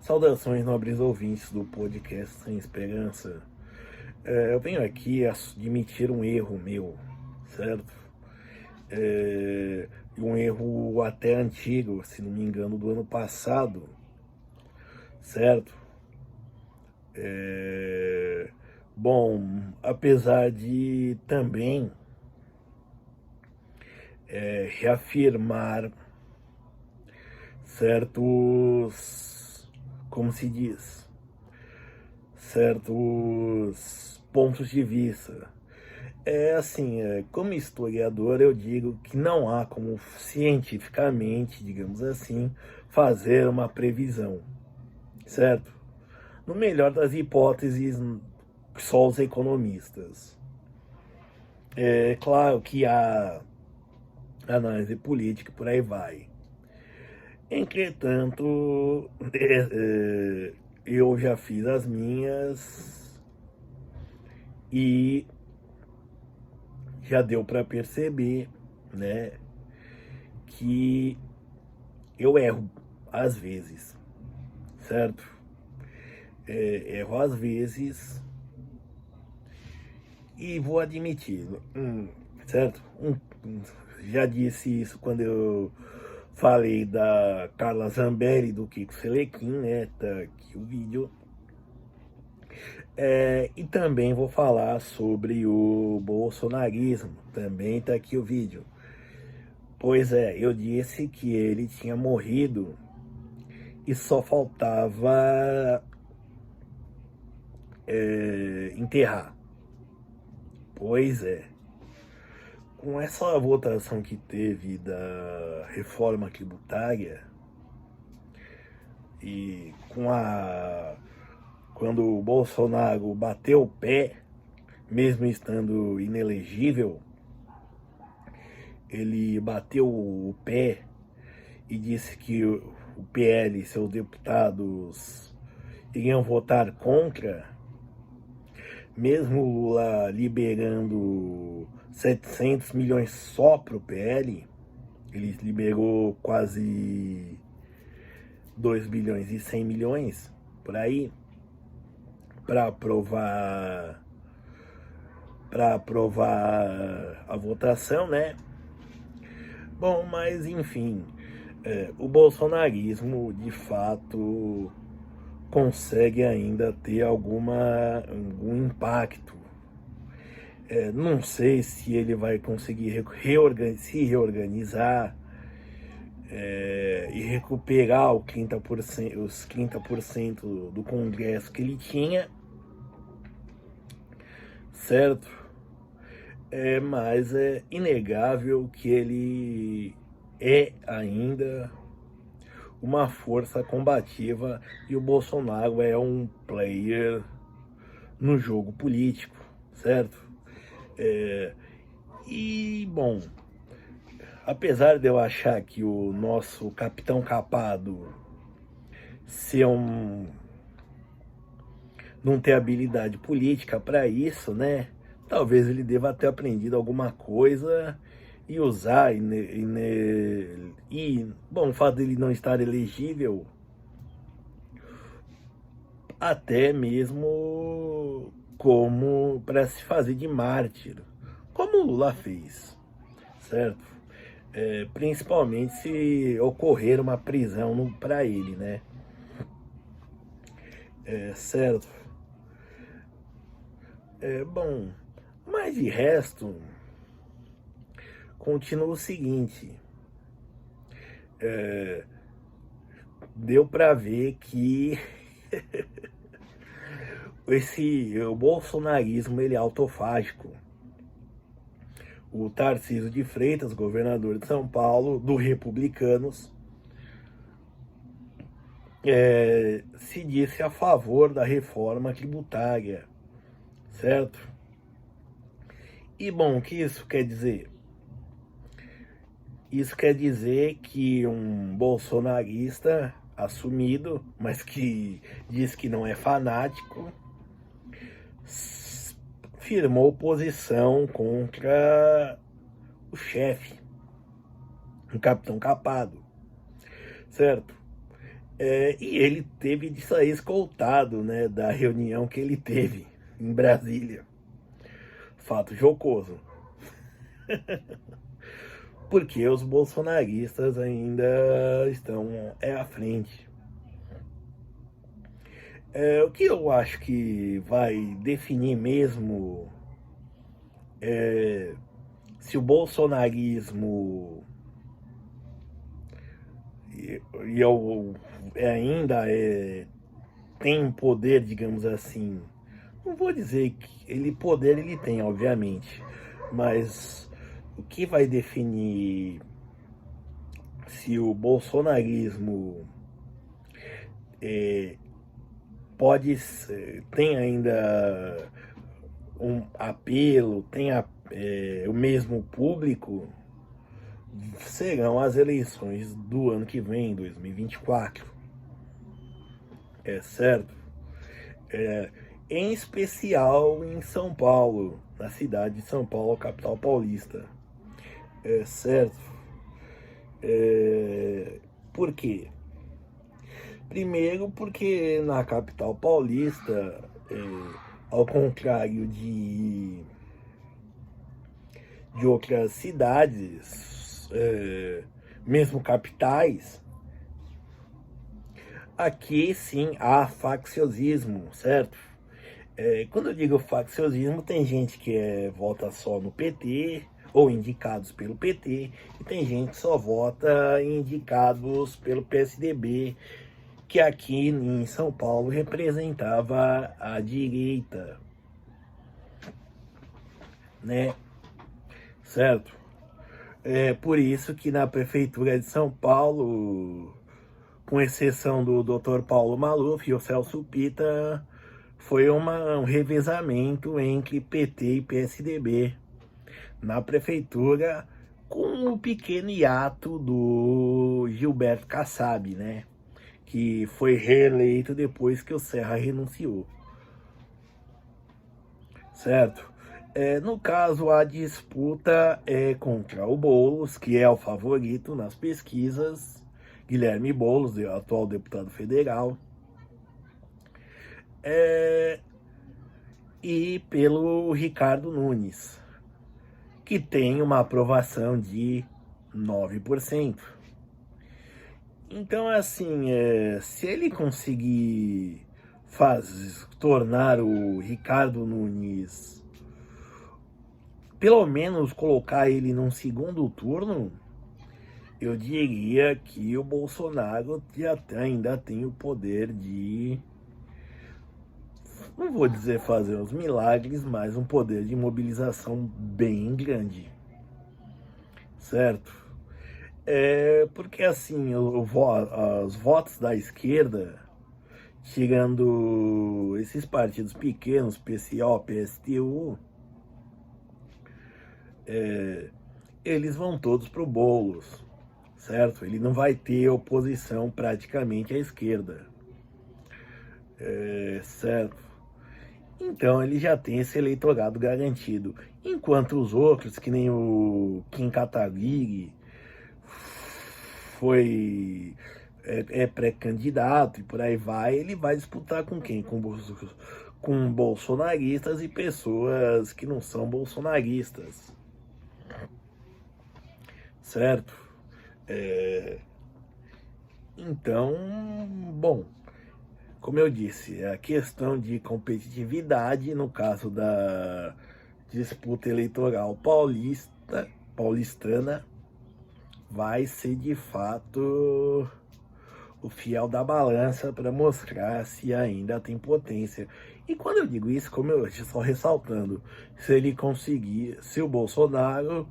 Saudações, nobres ouvintes do podcast Sem Esperança. Eu venho aqui admitir um erro meu, certo? Um erro até antigo, se não me engano, do ano passado, certo? Bom, apesar de também reafirmar certos, como se diz, certos pontos de vista. Como historiador, eu digo que não há como cientificamente, digamos assim, fazer uma previsão, certo? No melhor das hipóteses, só os economistas. É claro que há análise política, por aí vai. Entretanto, eu já fiz as minhas e já deu para perceber, né, que eu erro às vezes, certo? Erro às vezes e vou admitir, certo? Já disse isso quando eu falei da Carla Zambelli, do Kiko Selequim, né? Tá aqui o vídeo. E também vou falar sobre o bolsonarismo, também tá aqui o vídeo. Pois é, eu disse que ele tinha morrido e só faltava enterrar. Pois é. Com essa votação que teve da reforma tributária e quando o Bolsonaro bateu o pé, mesmo estando inelegível, ele bateu o pé e disse que o PL e seus deputados iriam votar contra, mesmo Lula liberando 700 milhões só para o PL, ele liberou quase 2 bilhões e 100 milhões por aí para aprovar a votação, né? Bom, mas enfim, o bolsonarismo de fato consegue ainda ter algum impacto. Não sei se ele vai conseguir se reorganizar e recuperar os 30% do Congresso que ele tinha, certo? Mas é inegável que ele é ainda uma força combativa e o Bolsonaro é um player no jogo político, certo? Bom, apesar de eu achar que o nosso Capitão Capado ser não ter habilidade política para isso, né? Talvez ele deva ter aprendido alguma coisa e usar. Bom, o fato dele não estar elegível, até mesmo como para se fazer de mártir, como o Lula fez, certo? Principalmente se ocorrer uma prisão para ele, né? Certo? Bom, mas de resto, continua o seguinte: deu para ver que o bolsonarismo ele é autofágico. O Tarcísio de Freitas, governador de São Paulo, do Republicanos, se disse a favor da reforma tributária, certo? E bom, o que isso quer dizer? Isso quer dizer que um bolsonarista assumido, mas que diz que não é fanático, firmou posição contra o chefe, o Capitão Capado, certo? E ele teve de sair escoltado, né, da reunião que ele teve em Brasília. Fato jocoso. Porque os bolsonaristas ainda estão à frente. O que eu acho que vai definir mesmo se o bolsonarismo ainda tem poder, digamos assim. Não vou dizer que poder ele tem, obviamente, mas o que vai definir se o bolsonarismo tem ainda um apelo, tem o mesmo público, serão as eleições do ano que vem, 2024. Certo? Em especial em São Paulo, na cidade de São Paulo, capital paulista. Certo? Por quê? Primeiro porque na capital paulista, ao contrário de outras cidades, mesmo capitais, aqui sim há facciosismo, certo? Quando eu digo facciosismo, tem gente que vota só no PT, ou indicados pelo PT, e tem gente que só vota indicados pelo PSDB, que aqui em São Paulo representava a direita, né? Certo? Por isso que na prefeitura de São Paulo, com exceção do Dr. Paulo Maluf e o Celso Pitta, foi um revezamento entre PT e PSDB na prefeitura, com o pequeno hiato do Gilberto Kassab, né? Que foi reeleito depois que o Serra renunciou. Certo? No caso, a disputa é contra o Boulos, que é o favorito nas pesquisas, Guilherme Boulos, atual deputado federal, e pelo Ricardo Nunes, que tem uma aprovação de 9%. Então, assim, se ele conseguir tornar o Ricardo Nunes, pelo menos colocar ele num segundo turno, eu diria que o Bolsonaro ainda tem o poder de, não vou dizer fazer os milagres, mas um poder de mobilização bem grande, certo? Porque assim, os votos da esquerda, tirando esses partidos pequenos, PCO, PSTU, eles vão todos pro Boulos, certo? Ele não vai ter oposição praticamente à esquerda, certo? Então ele já tem esse eleitorado garantido. Enquanto os outros, que nem o Kim Kataguiri, foi pré-candidato e por aí vai, ele vai disputar com quem? Com bolsonaristas e pessoas que não são bolsonaristas, certo? Então, bom, como eu disse, a questão de competitividade no caso da disputa eleitoral paulistana vai ser de fato o fiel da balança para mostrar se ainda tem potência. E quando eu digo isso, como eu só ressaltando, se o Bolsonaro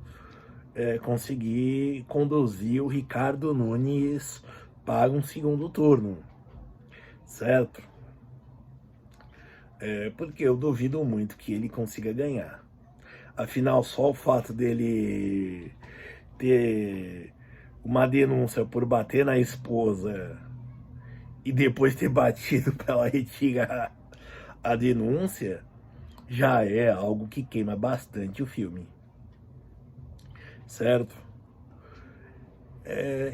conseguir conduzir o Ricardo Nunes para um segundo turno, certo? Porque eu duvido muito que ele consiga ganhar. Afinal, só o fato dele ter uma denúncia por bater na esposa e depois ter batido para ela retirar a denúncia já é algo que queima bastante o filme, certo?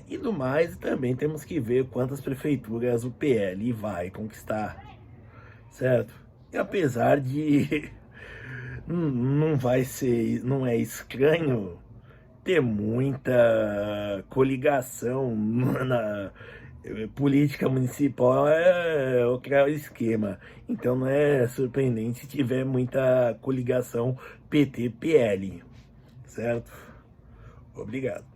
E do mais, também temos que ver quantas prefeituras o PL vai conquistar, certo? E apesar de não é estranho ter muita coligação na política municipal, é o esquema. Então não é surpreendente se tiver muita coligação PT-PL, certo? Obrigado.